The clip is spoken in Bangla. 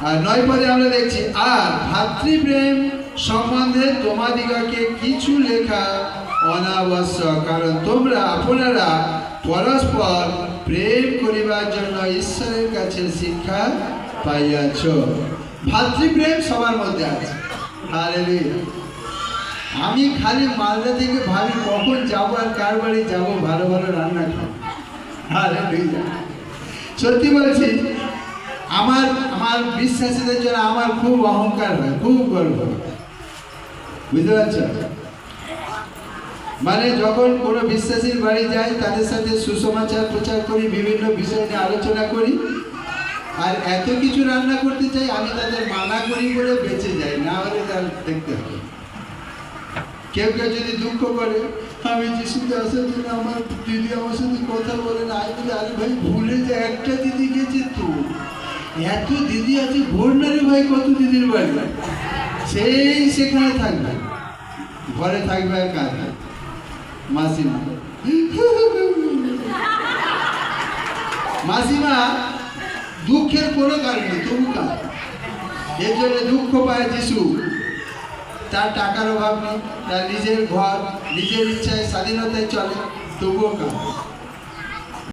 আর 9 পদে আমরা দেখছি, আর ভাতৃপ্রেম সম্বন্ধে তোমাদিগকে কিছু লেখা অনাবশ্যক, কারণ তোমরা আপনারা পরস্পর প্রেম করিবার জন্য ঈশ্বরের কাছে শিক্ষা পাইয়াছ। ভাতৃপ্রেম সবার মধ্যে আছে। হালেলুয়া। আমি খালি মালদা থেকে ভাবি কখন যাবো আর কার বাড়ি যাবো, ভালো ভালো রান্না খাবো। হালেলুয়া। সত্যি বলছি, আমার আমার বিশ্বাসীদের জন্য আমার খুব অহংকার হয়, খুব গর্ব, বুঝতে পারছ? মানে যখন কোনো বিশ্বাসীর বাড়ি যাই, তাদের সাথে সুসমাচার প্রচার করি, বিভিন্ন বিষয় নিয়ে আলোচনা করি, আর এত কিছু রান্না করতে চাই, আমি তাদের মানা করি বলে বেঁচে যাই, না হলে তার দেখতে হবে। কেউ কেউ যদি দুঃখ করে, আমি যিশুতে আসার জন্য আমার দিদি আমার সাথে কথা বলে না, আমি বলি আরে ভাই ভুলে যে একটা দিদি গেছে, তো এত দিদি আছে ঘোর না রে ভাই, কত দিদির বাড়ি, সেই সেখানে থাকবে, ঘরে থাকবে আর কাজ মাসিমা। মাসিমা দুঃখের কোনো কারণ নেই, তবু কাজ, এর জন্য দুঃখ পায় যিশু। তার টাকার অভাব নেই, তার নিজের ঘর নিজের ইচ্ছায় স্বাধীনতায় চলে, তবুও কাজ।